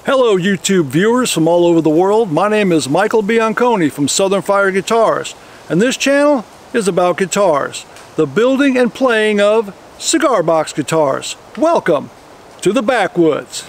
Hello YouTube viewers from all over the world. My name is Michael Bianconi from Southern Fire Guitars, and this channel is about guitars, the building and playing of cigar box guitars. Welcome to the backwoods.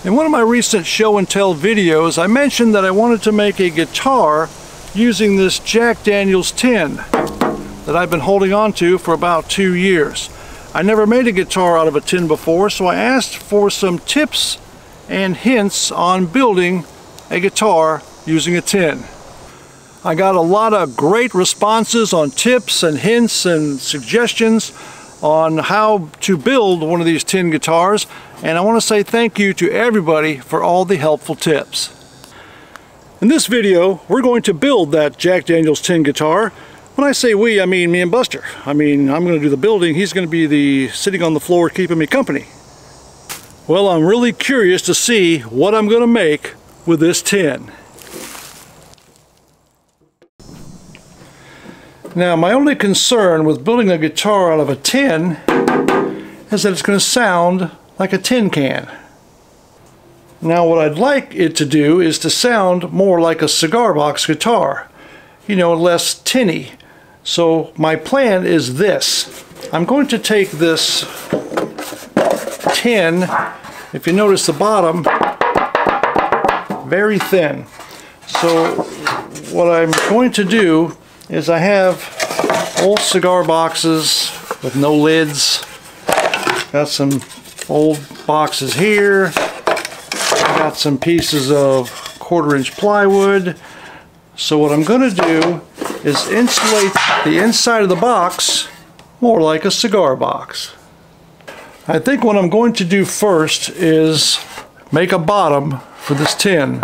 In one of my recent show and tell videos, I mentioned that I wanted to make a guitar using this Jack Daniel's tin that I've been holding on to for about 2 years. I never made a guitar out of a tin before, so I asked for some tips and hints on building a guitar using a tin. I got a lot of great responses on tips and hints and suggestions on how to build one of these tin guitars, and I want to say thank you to everybody for all the helpful tips. In this video, we're going to build that Jack Daniel's tin guitar. When I say we, I mean me and Buster. I'm going to do the building. He's going to be the sitting on the floor keeping me company. Well, I'm really curious to see what I'm going to make with this tin. Now, my only concern with building a guitar out of a tin is that it's going to sound like a tin can. Now, what I'd like it to do is to sound more like a cigar box guitar, you know, less tinny. So my plan is this. I'm going to take this tin, if you notice the bottom, very thin. So what I'm going to do is I have old cigar boxes with no lids. Got some old boxes here. I got some pieces of 1/4-inch plywood. So what I'm going to do is insulate the inside of the box more like a cigar box. I think what I'm going to do first is make a bottom for this tin.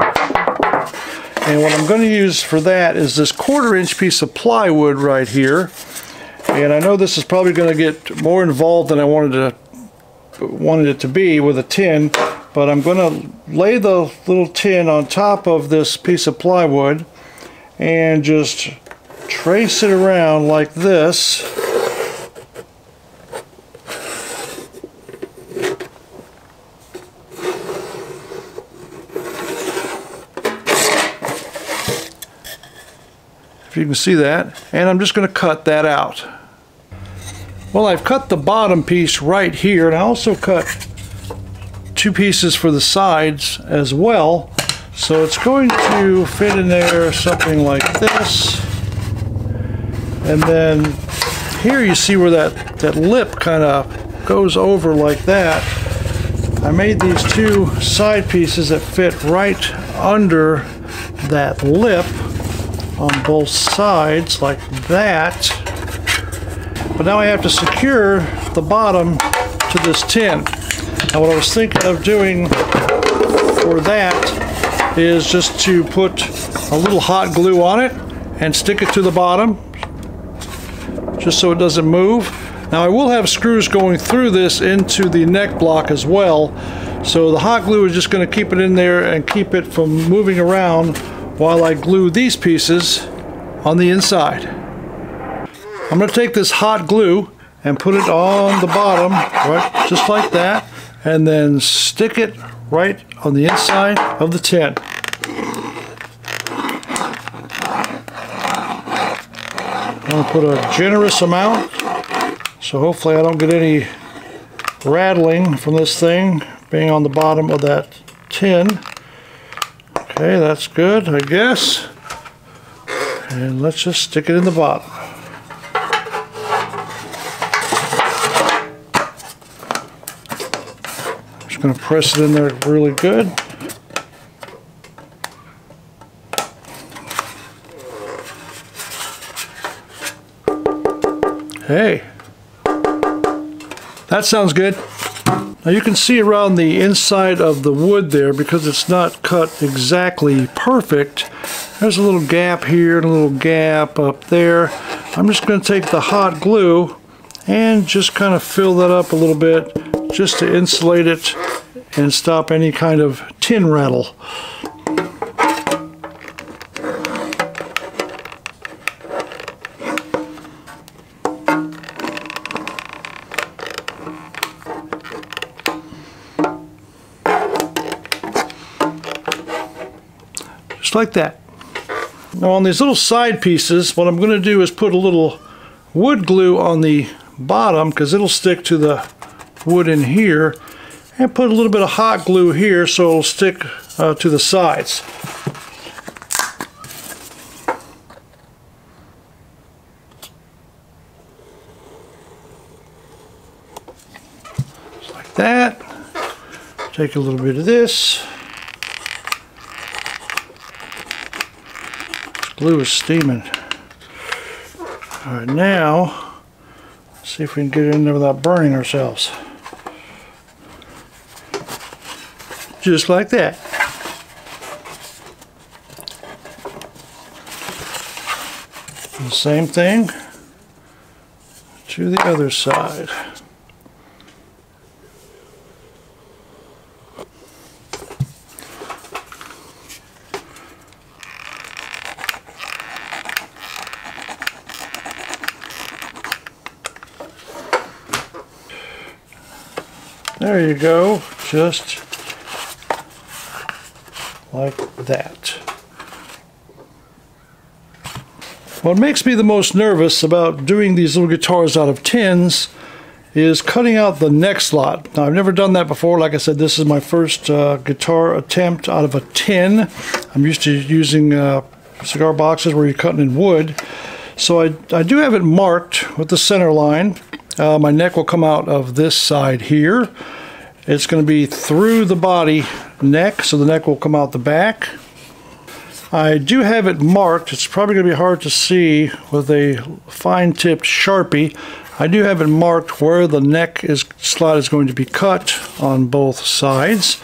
And what I'm going to use for that is this 1/4-inch piece of plywood right here. And I know this is probably going to get more involved than I wanted it to be with a tin, but I'm going to lay the little tin on top of this piece of plywood and just trace it around like this. If you can see that, and I'm just going to cut that out. Well, I've cut the bottom piece right here, and I also cut 2 pieces for the sides as well, so it's going to fit in there something like this. And then here you see where that lip kind of goes over like that. I made these 2 side pieces that fit right under that lip on both sides like that. But now I have to secure the bottom to this tin. Now what I was thinking of doing for that is just to put a little hot glue on it and stick it to the bottom just so it doesn't move. Now I will have screws going through this into the neck block as well, so the hot glue is just going to keep it in there and keep it from moving around while I glue these pieces on the inside. I'm going to take this hot glue and put it on the bottom, right, just like that, and then stick it right on the inside of the tin. I'm going to put a generous amount, so hopefully I don't get any rattling from this thing being on the bottom of that tin. Okay, that's good, I guess. And let's just stick it in the bottom. Just going to press it in there really good. Hey, that sounds good. Now you can see around the inside of the wood there, because it's not cut exactly perfect, there's a little gap here and a little gap up there. I'm just going to take the hot glue and just kind of fill that up a little bit just to insulate it and stop any kind of tin rattle. Like that. Now on these little side pieces, what I'm going to do is put a little wood glue on the bottom, because it'll stick to the wood in here, and put a little bit of hot glue here so it'll stick to the sides. Just like that. Take a little bit of this. Glue is steaming. All right, now let's see if we can get it in there without burning ourselves. Just like that. And the same thing to the other side. There you go, just like that. What makes me the most nervous about doing these little guitars out of tins is cutting out the neck slot. Now, I've never done that before. Like I said, this is my first guitar attempt out of a tin. I'm used to using cigar boxes where you're cutting in wood. So I do have it marked with the center line. My neck will come out of this side here. It's going to be through the body neck, so the neck will come out the back. I do have it marked. It's probably going to be hard to see with a fine-tipped Sharpie. I do have it marked where the neck slot is going to be cut on both sides.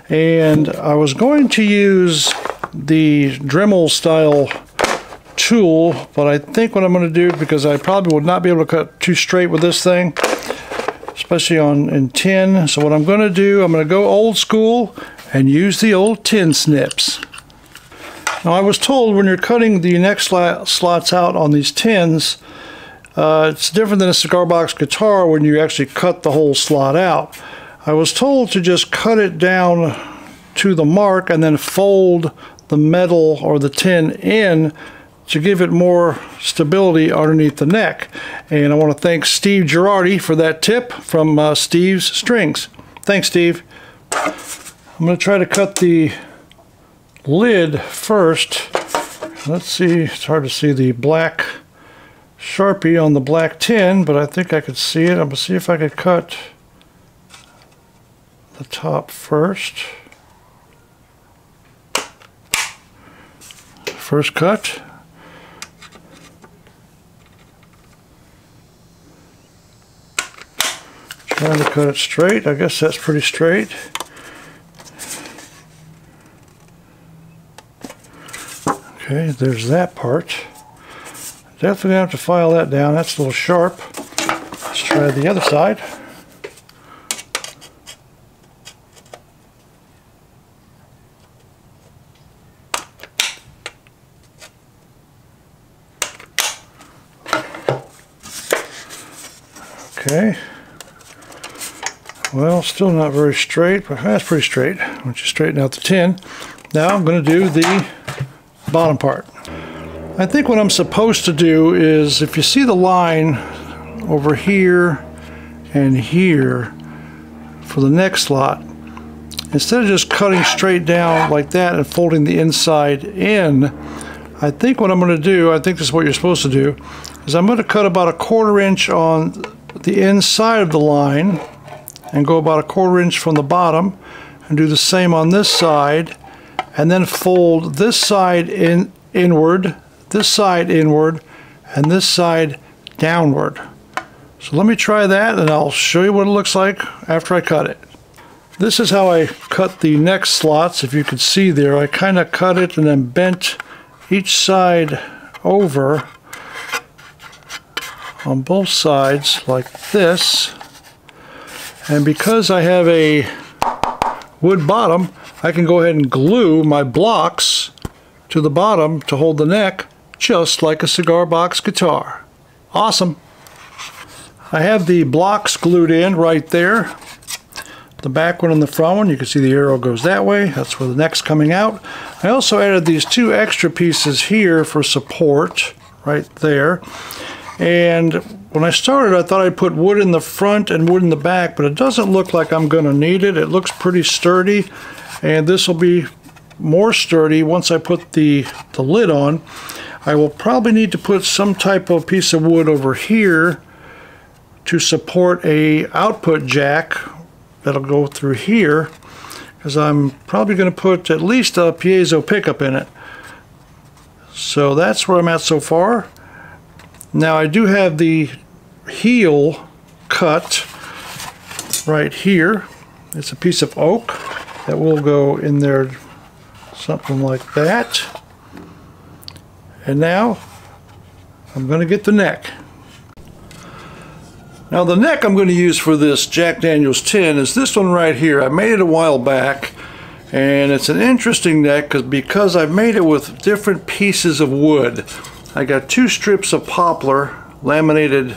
And I was going to use the Dremel style tool, but I think what I'm going to do, because I probably would not be able to cut too straight with this thing, especially in tin. So what I'm going to do, I'm going to go old school and use the old tin snips. Now, I was told when you're cutting the neck slots out on these tins, it's different than a cigar box guitar when you actually cut the whole slot out. I was told to just cut it down to the mark and then fold the metal or the tin in to give it more stability underneath the neck. And I want to thank Steve Girardi for that tip from Steve's Strings. Thanks, Steve. I'm going to try to cut the lid first. Let's see, it's hard to see the black Sharpie on the black tin, but I think I could see it. I'm going to see if I could cut the top first. First cut. Trying to cut it straight. I guess that's pretty straight. Okay, there's that part. Definitely have to file that down. That's a little sharp. Let's try the other side. Okay. Well, still not very straight, but that's pretty straight. Once you straighten out the tin. Now I'm going to do the bottom part. I think what I'm supposed to do is, if you see the line over here and here for the neck slot, instead of just cutting straight down like that and folding the inside in, I think what I'm going to do, I think this is what you're supposed to do, is I'm going to cut about 1/4 inch on the inside of the line and go about 1/4 inch from the bottom and do the same on this side, and then fold this side inward, this side inward, and this side downward. So let me try that and I'll show you what it looks like after I cut it. This is how I cut the neck slots. If you could see there, I kind of cut it and then bent each side over on both sides like this. And because I have a wood bottom, I can go ahead and glue my blocks to the bottom to hold the neck, just like a cigar box guitar. Awesome. I have the blocks glued in right there. The back one and the front one, you can see the arrow goes that way. That's where the neck's coming out. I also added these two extra pieces here for support right there. And when I started, I thought I'd put wood in the front and wood in the back, but it doesn't look like I'm going to need it. It looks pretty sturdy, and this will be more sturdy once I put the lid on. I will probably need to put some type of piece of wood over here to support a output jack that'll go through here, because I'm probably going to put at least a piezo pickup in it. So that's where I'm at so far. Now I do have the heel cut right here. It's a piece of oak that will go in there, something like that. And now I'm going to get the neck. Now the neck I'm going to use for this Jack Daniel's tin is this one right here. I made it a while back, and it's an interesting neck because I've made it with different pieces of wood. I got two strips of poplar laminated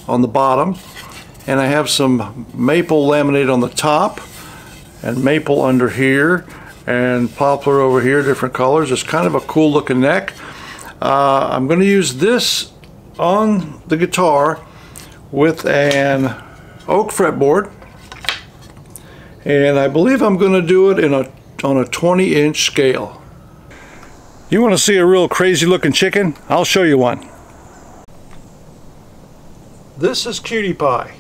on the bottom, and I have some maple laminated on the top, and maple under here, and poplar over here, different colors. It's kind of a cool looking neck. I'm going to use this on the guitar with an oak fretboard, and I believe I'm going to do it on a 20-inch scale. You want to see a real crazy looking chicken? I'll show you one. This is Cutie Pie.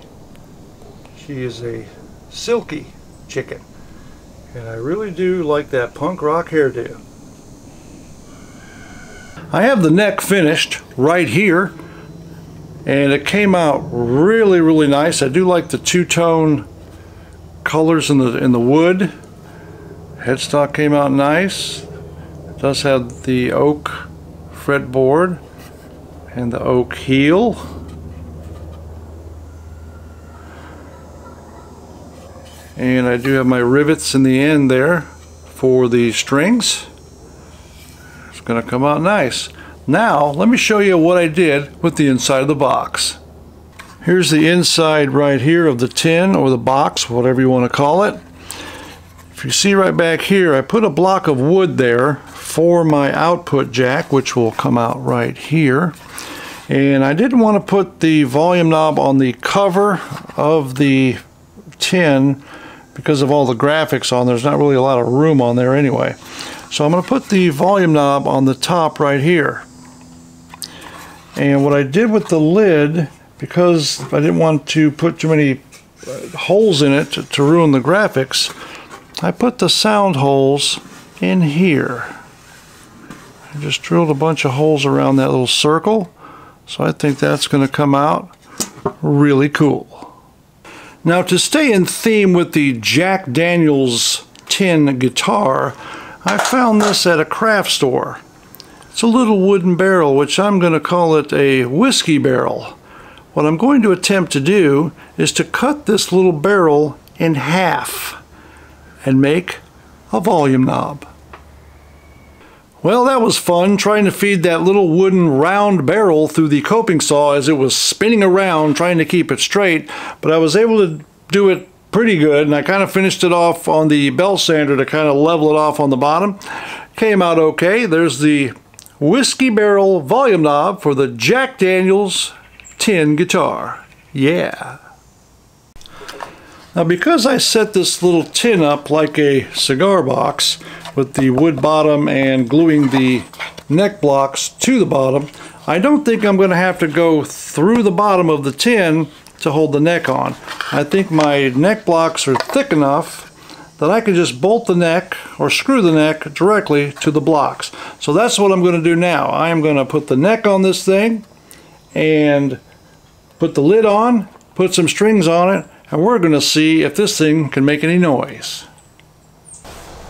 She is a silky chicken, and I really do like that punk rock hairdo. I have the neck finished right here, and it came out really nice. I do like the two-tone colors in the wood. Headstock came out nice. It does have the oak fretboard and the oak heel. And I do have my rivets in the end there for the strings. It's going to come out nice. Now, let me show you what I did with the inside of the box. Here's the inside right here of the tin, or the box, whatever you want to call it. If you see right back here, I put a block of wood there for my output jack, which will come out right here. And I didn't want to put the volume knob on the cover of the tin because of all the graphics on. There's not really a lot of room on there anyway. So I'm going to put the volume knob on the top right here. And what I did with the lid, because I didn't want to put too many holes in it to ruin the graphics, I put the sound holes in here. I just drilled a bunch of holes around that little circle, so I think that's going to come out really cool. Now, to stay in theme with the Jack Daniel's tin guitar, I found this at a craft store. It's a little wooden barrel, which I'm going to call it a whiskey barrel. What I'm going to attempt to do is to cut this little barrel in half and make a volume knob. Well, that was fun, trying to feed that little wooden round barrel through the coping saw as it was spinning around trying to keep it straight, but I was able to do it pretty good, and I kind of finished it off on the belt sander to kind of level it off on the bottom. Came out okay. There's the whiskey barrel volume knob for the Jack Daniel's tin guitar. Yeah. Now, because I set this little tin up like a cigar box with the wood bottom and gluing the neck blocks to the bottom, I don't think I'm going to have to go through the bottom of the tin to hold the neck on. I think my neck blocks are thick enough that I can just bolt the neck or screw the neck directly to the blocks. So that's what I'm going to do now. I'm going to put the neck on this thing and put the lid on, put some strings on it, and we're going to see if this thing can make any noise.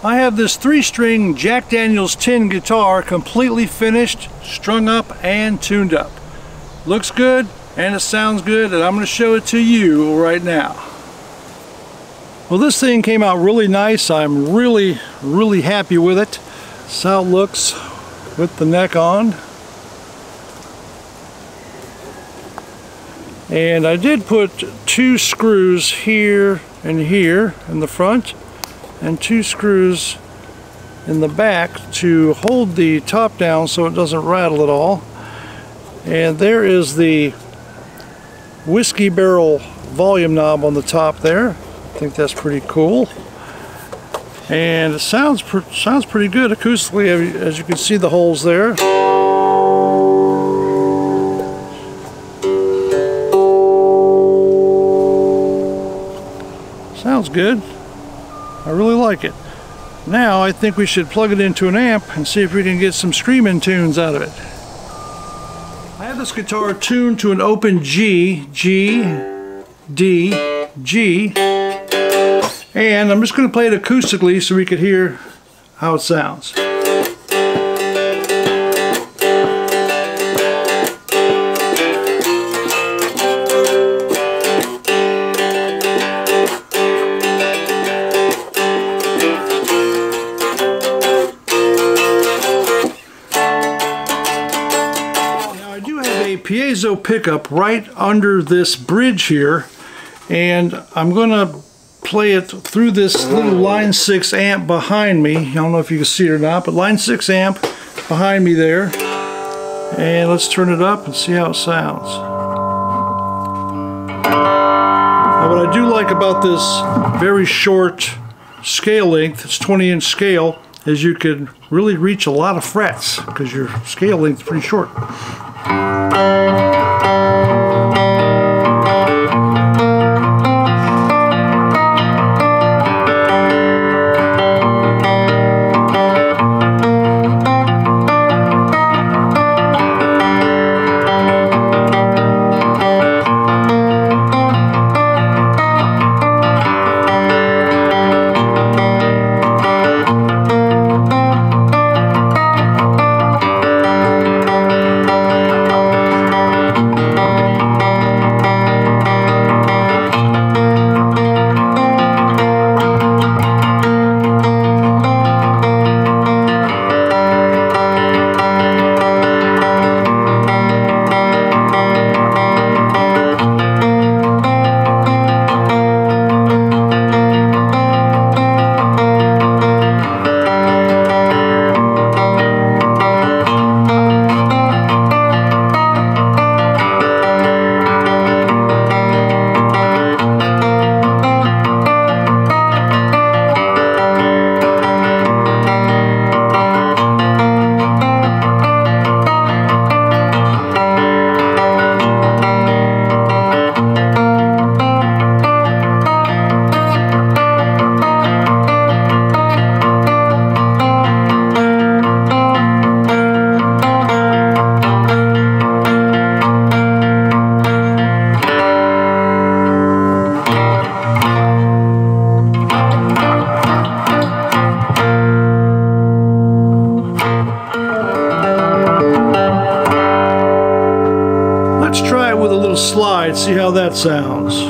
I have this 3-string Jack Daniels tin guitar completely finished, strung up, and tuned up. Looks good and it sounds good, and I'm going to show it to you right now. Well, this thing came out really nice. I'm really happy with it. That's how it looks with the neck on. And I did put 2 screws here and here in the front, and 2 screws in the back to hold the top down so it doesn't rattle at all. And there is the whiskey barrel volume knob on the top there. I think that's pretty cool. And it sounds pretty good acoustically, as you can see the holes there. Sounds good. I really like it. Now I think we should plug it into an amp and see if we can get some screaming tunes out of it. I have this guitar tuned to an open G, G, D, G, and I'm just going to play it acoustically so we could hear how it sounds. Piezo pickup right under this bridge here, and I'm gonna play it through this little line 6 amp behind me. I don't know if you can see it or not, but line 6 amp behind me there, and let's turn it up and see how it sounds. Now, what I do like about this very short scale length, it's 20-inch scale, is you can really reach a lot of frets because your scale length is pretty short. Slide, see how that sounds.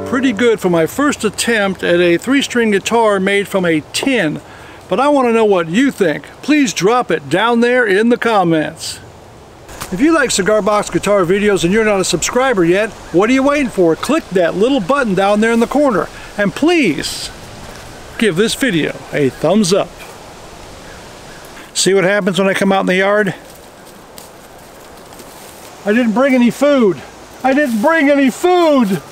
Pretty good for my first attempt at a 3-string guitar made from a tin, but I want to know what you think. Please drop it down there in the comments. If you like Cigar Box Guitar videos and you're not a subscriber yet, what are you waiting for? Click that little button down there in the corner, and please give this video a thumbs up. See what happens when I come out in the yard? I didn't bring any food. I didn't bring any food.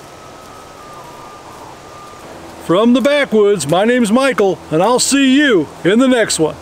From the backwoods, my name's Michael, and I'll see you in the next one.